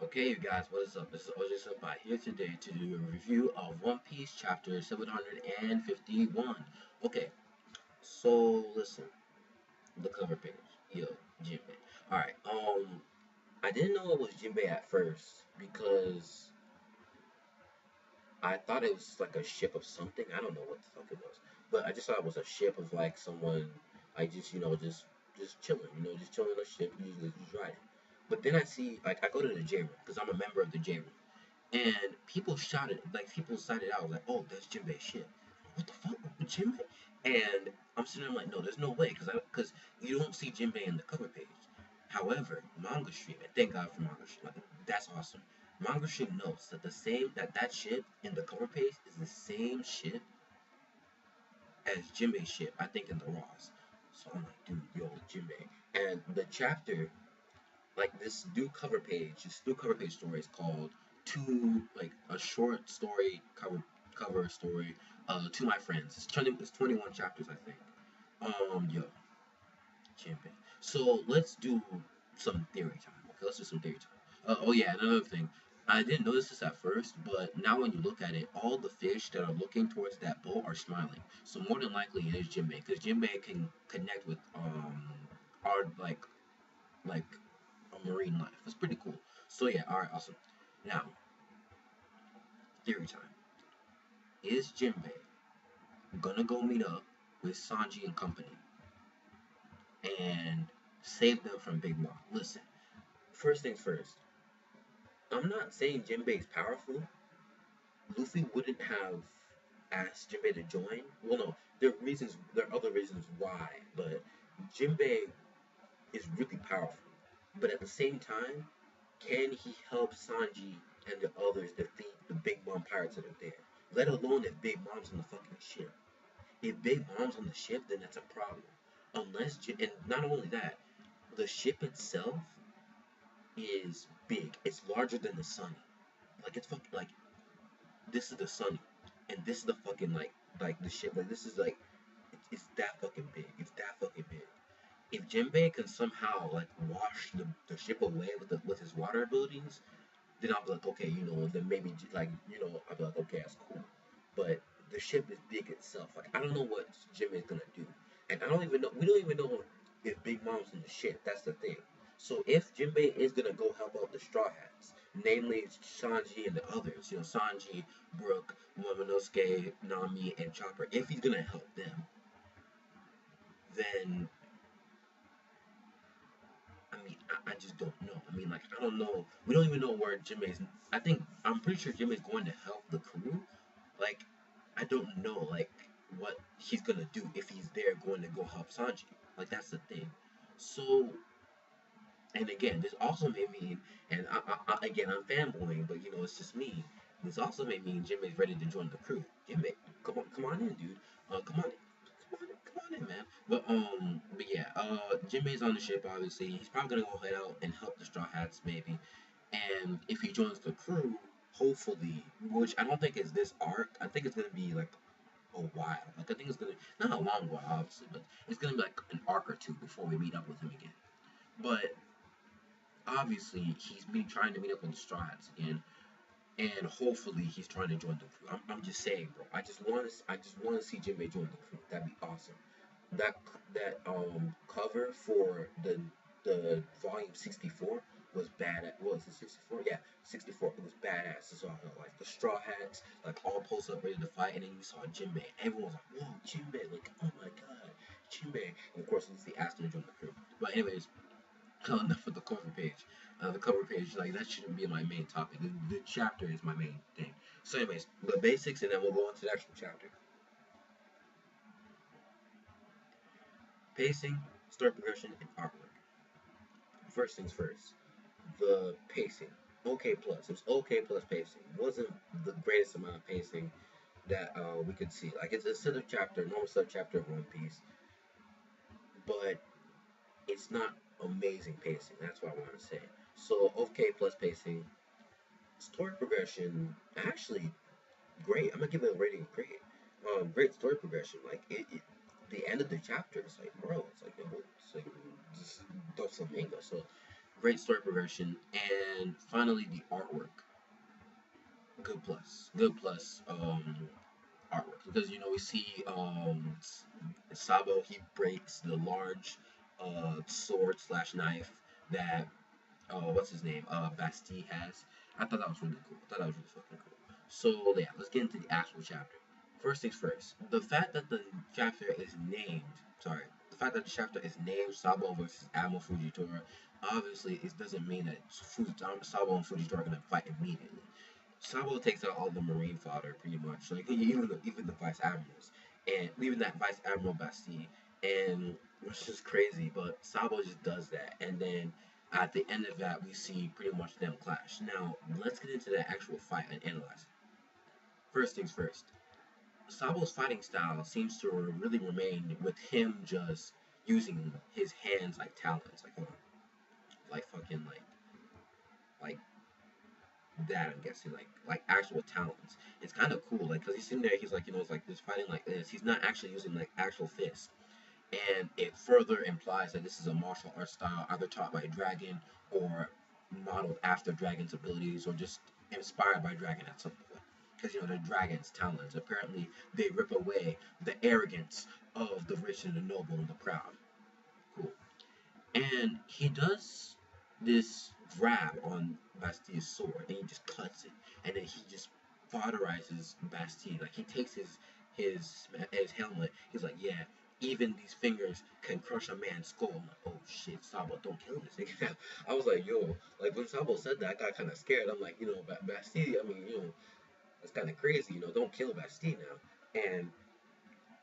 Okay, you guys, what is up? This is OJ Senpai here today to do a review of One Piece chapter 751. Okay, so listen, the cover page. Yo, Jinbei. Alright, I didn't know it was Jinbei at first because I thought it was like a ship of something. I don't know what the fuck it was. But I just thought it was a ship of like someone like just chilling, just chilling on a ship, usually just riding. But then I see like I go to the J room because I'm a member of the J room. And people shouted, like people cited out, like, "Oh, that's Jinbei's ship." What the fuck, Jinbei? And I'm sitting there like, no, there's no way, because you don't see Jinbei in the cover page. However, Manga Stream, and thank God for Manga Stream, like, that's awesome. Manga Stream notes that that ship in the cover page is the same ship as Jinbei's ship, I think in the Ross. So I'm like, dude, yo, Jinbei. And the chapter like this new cover page story is called "To like a short story cover story to my friends." It's 21 chapters, I think. Yo, champion. So let's do some theory time. Okay, let's do some theory time. Oh yeah, another thing. I didn't notice this at first, but now when you look at it, all the fish that are looking towards that boat are smiling. So more than likely it is Jinbei, because Jinbei can connect with our like a marine life. It's pretty cool. So yeah, all right, awesome. Now, theory time. Is Jinbei gonna go meet up with Sanji and company and save them from Big Mom? Listen, first things first. I'm not saying Jinbei's powerful. Luffy wouldn't have asked Jinbei to join. Well, no, there are other reasons why, but Jinbei is really powerful. But at the same time, can he help Sanji and the others defeat the Big Mom pirates that are there? Let alone if Big Mom's on the fucking ship. If Big Mom's on the ship, then that's a problem. And not only that, the ship itself is big. It's larger than the sun. Like it's fucking like this is the sun, and this is the fucking like the ship. Like this is like it's that fucking big. It's that fucking big. If Jinbei can somehow like wash the ship away with his water abilities, then I'll be like, okay, then maybe like, I'll be like, okay, that's cool. But the ship is big itself. Like, I don't know what Jimmy is gonna do, and I don't even know. We don't even know if Big Mom's in the ship. That's the thing. So if Jinbei is gonna go help out the Straw Hats, namely Sanji and the others, Sanji, Brook, Momonosuke, Nami, and Chopper, if he's gonna help them, then I mean, I just don't know. I mean, like, I don't know. We don't even know where Jimmy's. I'm pretty sure Jimmy's going to help the crew. Like, I don't know, like, what he's gonna do if he's there going to go help Sanji. Like, that's the thing. So, and again, this also may mean, and again, I'm fanboying, but it's just me. This also may mean Jimmy's ready to join the crew. Jimmy, come on in, dude. Come on, come on in, man. But yeah, Jimmy's on the ship. Obviously, he's probably gonna go head out and help the Straw Hats, maybe. And if he joins the crew, hopefully, which I don't think is this arc. I think it's gonna be like a while. Like I think it's gonna not a long while, obviously, but it's gonna be like an arc or two before we meet up with him again. But obviously, he's been trying to meet up with the Straw Hats again, and hopefully he's trying to join the crew. I'm just saying, bro. I just want to see Jinbei join the crew. That'd be awesome. That that cover for the volume 64 was bad. What was it 64? Yeah, 64. It was badass. So like the Straw Hats, like all posted up ready to fight, and then you saw Jinbei. Everyone was like, "Whoa, Jinbei!" Like, "Oh my god, Jinbei!" And of course, Luffy asked him to join the crew. But anyways, enough of the cover page. The cover page, like that shouldn't be my main topic. The chapter is my main thing. So, anyways, the basics, and then we'll go on to the actual chapter. Pacing, story progression, and artwork. First things first, the pacing. Okay plus. It was okay plus pacing. It wasn't the greatest amount of pacing that we could see. Like it's a normal sub chapter of One Piece, but it's not amazing pacing. That's what I want to say. So okay plus pacing, story progression, actually great. I'm gonna give it a rating of great. Great story progression. Like the end of the chapter, it's like, bro, it's like, just the flamingo. So Great story progression, and finally the artwork. Good plus. Good plus. Artwork because we see Sabo, he breaks the large sword slash knife that what's his name Bastille has. I thought that was really cool. I thought that was really fucking cool. So yeah, let's get into the actual chapter. First things first. The fact that the chapter is named Sabo versus Admiral Fujitora, obviously it doesn't mean that Sabo and Fujitora are gonna fight immediately. Sabo takes out all the marine fodder pretty much, like even the vice admirals, and even that vice admiral Bastille, and which is crazy, but Sabo just does that, and then at the end of that we see pretty much them clash. Now let's get into the actual fight and analyze it. First things first, Sabo's fighting style seems to really remain with him just using his hands like talons, like hold on, like fucking like that. I'm guessing like actual talents. It's kind of cool, like because he's sitting there, he's like it's like just fighting like this. He's not actually using like actual fists, and it further implies that this is a martial arts style either taught by Dragon or modeled after Dragon's abilities or just inspired by Dragon at some point. Because the Dragon's talents apparently they rip away the arrogance of the rich and the noble and the proud. Cool. And he does this grab on Bastille's sword and he just cuts it. And then he just cauterizes Bastille. Like he takes his helmet. He's like, yeah, even these fingers can crush a man's skull. I'm like, oh shit, Sabo, don't kill this nigga. I was like, yo, like when Sabo said that, I got kind of scared. I'm like, Bastille, I mean, that's kind of crazy. Don't kill Bastille now. And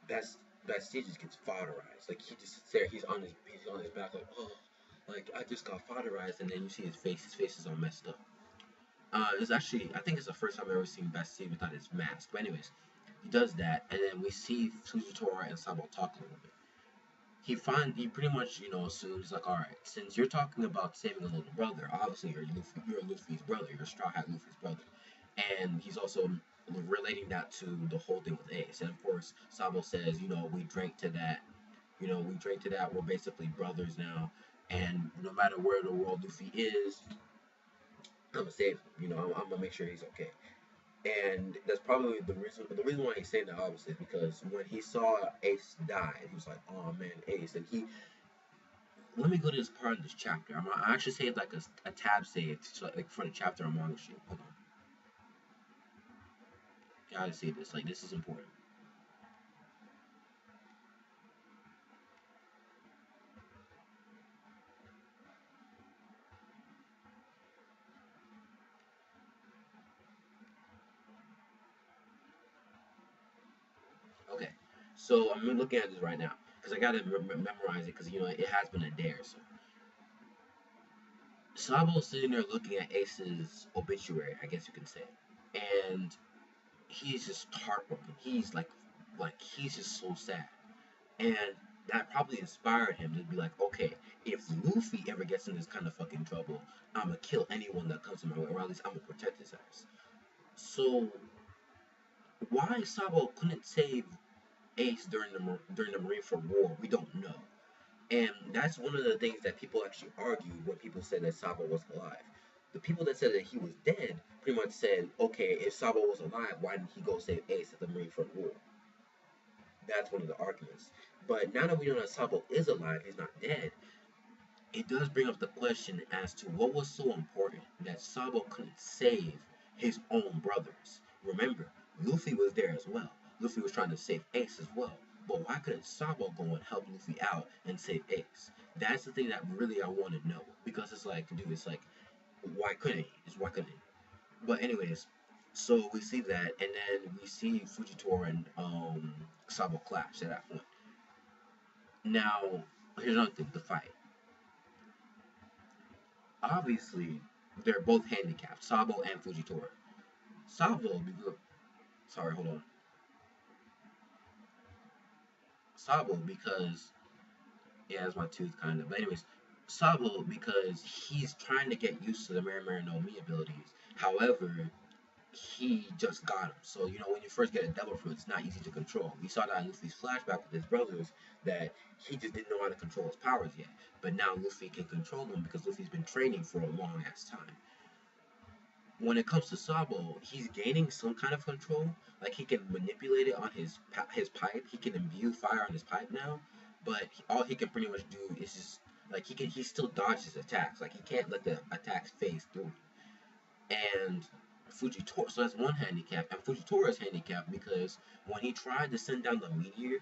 that's Bastille just gets fodderized. Like he just sits there, he's on his back like, oh, like I just got fodderized, and then you see his face. His face is all messed up. It's actually, I think it's the first time I've ever seen Bastille without his mask. But anyways, he does that, and then we see Fujitora and Sabo talk a little bit. He pretty much assumes like, all right, since you're talking about saving a little brother, obviously you're Luffy's brother, you're Straw Hat Luffy's brother, and he's also relating that to the whole thing with Ace. And of course, Sabo says, we drank to that. We drank to that. We're basically brothers now, and no matter where the world Luffy is, I'm gonna save him. I'm gonna make sure he's okay. And that's probably the reason. The reason why he's saying that obviously is because when he saw Ace die, he was like, "Oh man, Ace!" And he let me go to this part of this chapter. I actually saved like a tab save, so like for the chapter I'm on. Hold on, gotta save this. Like this is important. Okay, so I'm looking at this right now because I gotta memorize it because it has been a day or so. Sabo's sitting there looking at Ace's obituary, I guess you can say, and he's just heartbroken. He's like he's just so sad, and that probably inspired him to be like, okay, if Luffy ever gets in this kind of fucking trouble, I'm gonna kill anyone that comes to my way, or at least I'm gonna protect his ass. So why Sabo couldn't save Ace during the Marineford War, we don't know. And that's one of the things that people actually argued when people said that Sabo was alive. The people that said that he was dead pretty much said, okay, if Sabo was alive, why didn't he go save Ace at the Marineford War? That's one of the arguments. But now that we know that Sabo is alive, he's not dead, it does bring up the question as to what was so important that Sabo couldn't save his own brothers. Remember, Luffy was there as well. Luffy was trying to save Ace as well. But why couldn't Sabo go and help Luffy out and save Ace? That's the thing that really I want to know. Because it's like, dude, it's like, why couldn't he? Why couldn't he? But anyways, so we see that, and then we see Fujitora and Sabo clash at that point. Now, here's another thing: the fight. Obviously, they're both handicapped, Sabo and Fujitora. Sabo, sorry, hold on. Sabo because yeah, that's my tooth kind of. But anyways, Sabo because he's trying to get used to the Mary no Me abilities. However, he just got him. So, when you first get a devil fruit, it's not easy to control. We saw that in Luffy's flashback with his brothers, that he just didn't know how to control his powers yet. But now Luffy can control them because Luffy's been training for a long ass time. When it comes to Sabo, he's gaining some kind of control. Like, he can manipulate it on his pipe. He can imbue fire on his pipe now, but all he can pretty much do is just like he still dodges attacks. Like, he can't let the attacks phase through. And Fujitora, so that's one handicap. And Fujitora handicapped because when he tried to send down the meteor,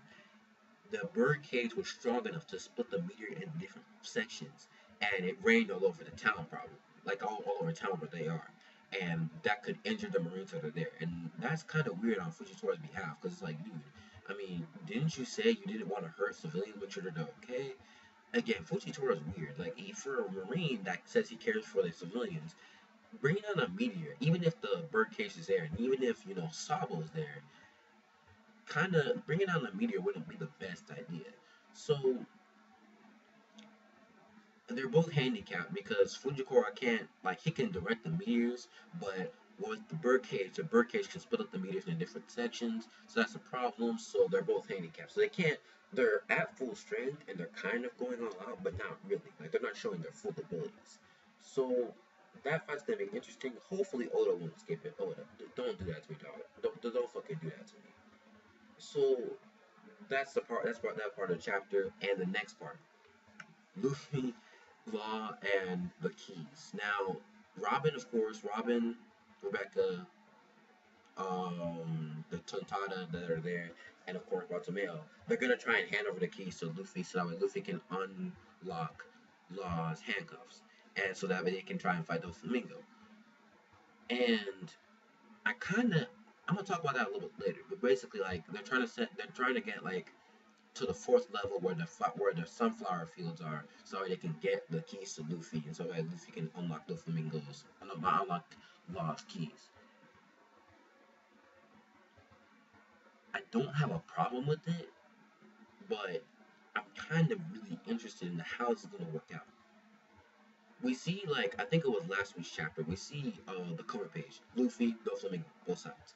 the bird cage was strong enough to split the meteor in different sections, and it rained all over the town, probably like all over town where they are, and that could injure the Marines that are there. And that's kind of weird on Fujitora's behalf, because it's like, dude, I mean, didn't you say you didn't want to hurt civilians, but you're okay? Again, Fujitora's weird. Like, for a Marine that says he cares for the civilians, bringing on a meteor, even if the bird cage is there, and even if Sabo's there, kind of bringing on a meteor wouldn't be the best idea. So they're both handicapped because Fujikura can't, like, he can direct the meteors, but with the bird cage can split up the meteors in different sections, so that's a problem. So they're both handicapped. So they can't. They're at full strength and they're kind of going all out, but not really. Like, they're not showing their full abilities. So that fight's gonna be interesting. Hopefully Oda won't skip it. Oda, don't do that to me, dog. Don't fucking do that to me. So that's the part. That part of the chapter, and the next part. Luffy, Law, and the keys. Now, Robin, of course, Rebecca, the Tontada that are there, and of course Bartomeo, they're gonna try and hand over the keys to Luffy so that way Luffy can unlock Law's handcuffs, and so that way they can try and fight Doflamingo. And I kind of, I'm gonna talk about that a little bit later, but basically, like, they're trying to get, like, to the fourth level where the sunflower fields are, so they can get the keys to Luffy, and so that Luffy can unlock the flamingos, not unlock Lost keys. I don't have a problem with it, but I'm kind of really interested in how this is gonna work out. We see, like, I think it was last week's chapter. We see the cover page, Luffy, Doflamingo, both sides.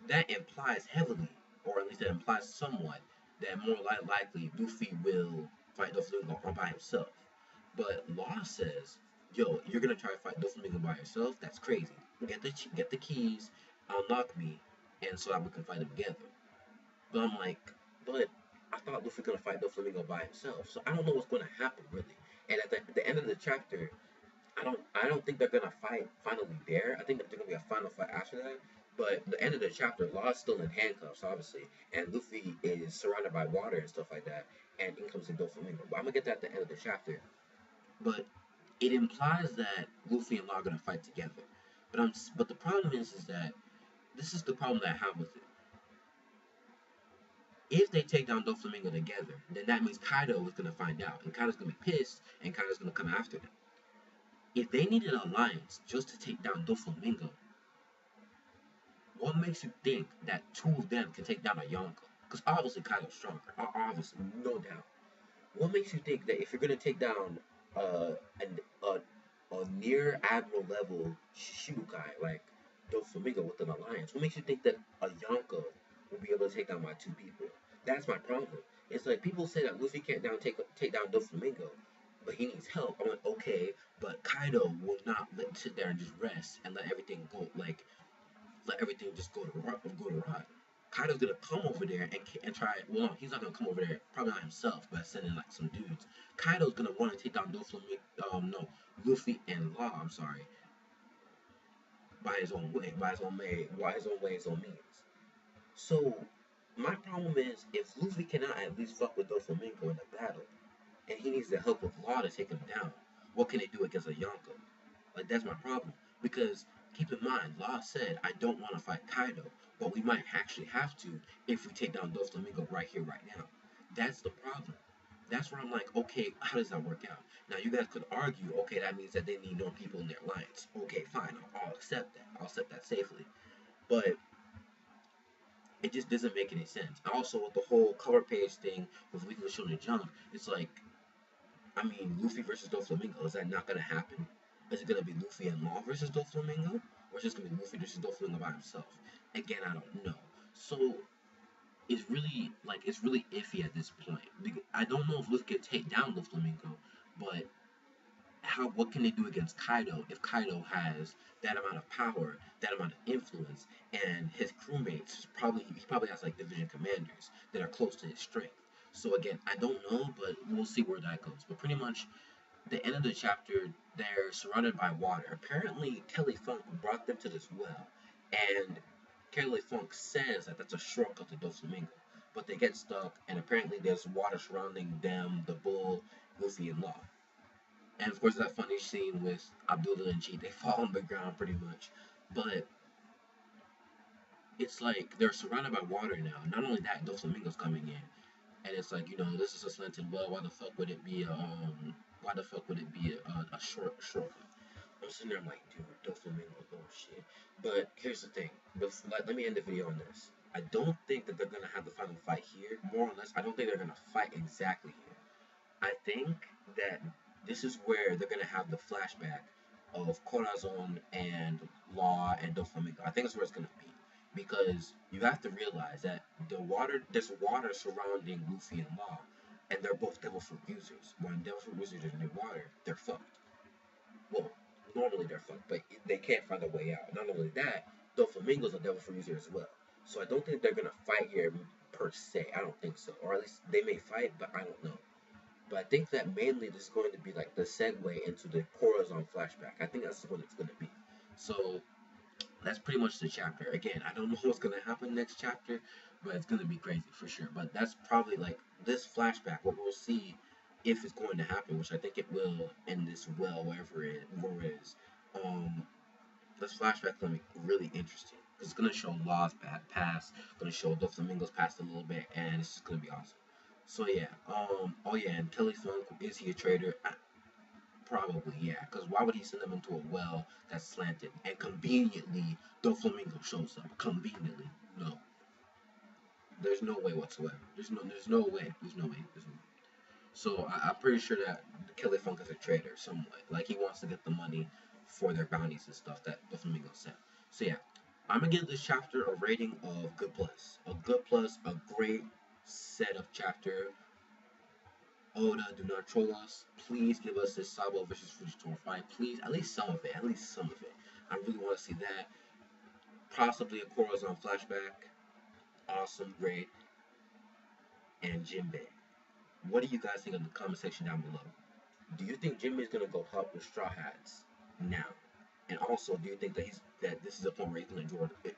That implies heavily, or at least that implies somewhat, that more likely Luffy will fight Doflamingo all by himself. But Law says, "Yo, you're gonna try to fight Doflamingo by yourself? That's crazy. Get the keys, unlock me, and so that we can fight them together." But I'm like, but I thought Luffy gonna fight Doflamingo by himself, so I don't know what's gonna happen really. And at the end of the chapter, I don't think they're gonna fight finally there. I think there's gonna be a final fight after that. But the end of the chapter, Law's still in handcuffs, obviously, and Luffy is surrounded by water and stuff like that, and in comes the Doflamingo. But I'm gonna get that at the end of the chapter. But it implies that Luffy and Law are gonna fight together. But the problem is that this is the problem that I have with it. If they take down Doflamingo together, then that means Kaido is gonna find out, and Kaido's gonna be pissed, and Kaido's gonna come after them. If they need an alliance just to take down Doflamingo, what makes you think that two of them can take down a Yonko? Because obviously Kaido's stronger. Obviously, no doubt. What makes you think that if you're gonna take down a near admiral level Shichibukai like Doflamingo with an alliance, what makes you think that a Yonko will be able to take down my two people? That's my problem. It's like people say that Luffy can't take down Doflamingo, but he needs help. I'm like, okay, but Kaido will not sit there and just rest and let everything just go to rot. Kaido's gonna come over there and try. Well, no, he's not gonna come over there. Probably not himself, but sending like some dudes. Kaido's gonna want to take down no, Luffy and Law. I'm sorry, by his own way, his own means. So my problem is if Luffy cannot at least fuck with Doflamingo in a battle, and he needs the help of Law to take him down, what can they do against a Yonko? Like, that's my problem. Because keep in mind, Law said, I don't want to fight Kaido, but we might actually have to if we take down Doflamingo right here, right now. That's the problem. That's where I'm like, okay, how does that work out? Now, you guys could argue, okay, that means that they need more people in their alliance. Okay, fine, I'll accept that. I'll accept that safely. But it just doesn't make any sense. Also, with the whole cover page thing with Weekly Shonen Jump, it's like, I mean, Luffy versus Doflamingo, is that not going to happen? Is it going to be Luffy and Law versus Doflamingo? or it's just gonna be Luffy just Doflamingo by himself. Again, I don't know. So it's really iffy at this point. I don't know if Luffy can take down Doflamingo, but how what can they do against Kaido if Kaido has that amount of power, that amount of influence, and his crewmates he probably has like division commanders that are close to his strength. So again, I don't know, but we'll see where that goes. But pretty much the end of the chapter, they're surrounded by water. Apparently, Kelly Funk brought them to this well, and Kelly Funk says that that's a shortcut to Doflamingo. But they get stuck, and apparently there's water surrounding them, the bull, Luffy, and Law. And of course, that funny scene with Abdullah and G, they fall on the ground pretty much. But it's like they're surrounded by water now. Not only that, Doflamingo's coming in. And it's like, this is a slanted well. Why the fuck would it be a shortcut? I'm sitting there, I'm like, dude, Doflamingo, oh shit. But here's the thing. Let me end the video on this. I don't think that they're gonna have the final fight here. More or less, I don't think they're gonna fight exactly here. I think that this is where they're gonna have the flashback of Corazon and Law and Doflamingo. I think that's where it's gonna be because you have to realize that there's water surrounding Luffy and Law, and they're both Devil Fruit users. When Devil Fruit users are in water, they're fucked. Well, normally they're fucked, but they can't find a way out. Not only that, Doflamingo's a Devil Fruit user as well. So I don't think they're gonna fight here per se. I don't think so, or at least they may fight, but I don't know. But I think that mainly this is going to be like the segue into the Corazon flashback. I think that's what it's going to be. So that's pretty much the chapter. Again, I don't know what's going to happen next chapter, but it's going to be crazy for sure. But that's probably like this flashback, what we'll see if it's going to happen, which I think it will in this well, wherever it is. This flashback is going to be really interesting. It's going to show Law's past, going to show Doflamingo's past a little bit, and it's just going to be awesome. So yeah, oh yeah, and Kelly Funk, is he a traitor? Probably, yeah, because why would he send them into a well that's slanted and conveniently Doflamingo shows up? Conveniently, no, there's no way whatsoever. There's no way. So I'm pretty sure that Kelly Funk is a traitor somewhat. Like he wants to get the money for their bounties and stuff that Doflamingo sent. So yeah, I'm gonna give this chapter a rating of good plus. A good plus, a great set of chapter. Oda, do not troll us. Please give us this Sabo versus Fujitora fight. Please, at least some of it. At least some of it. I really want to see that. Possibly a Corazon flashback. Awesome, great. And Jinbei. What do you guys think in the comment section down below? Do you think Jinbei is gonna go help with Straw Hats now? And also, do you think that this is a point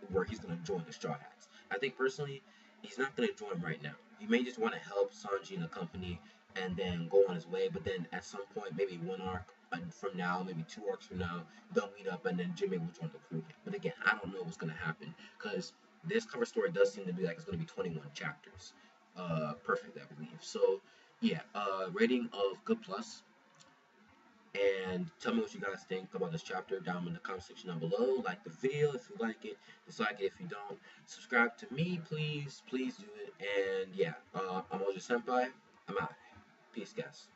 where he's gonna join the Straw Hats? I think personally, he's not gonna join right now. He may just want to help Sanji and the company, and then go on his way. But then at some point, maybe one arc from now, maybe 2 arcs from now, they'll meet up, and then Jimmy will join the crew. But again, I don't know what's gonna happen because this cover story does seem to be like it's gonna be 21 chapters. Perfect, I believe. So yeah, rating of good plus. And tell me what you guys think about this chapter down in the comment section down below. Like the video if you like it, dislike it if you don't. Subscribe to me, please, please do it. And yeah, I'm Oja Senpai. I'm out. Peace, guys.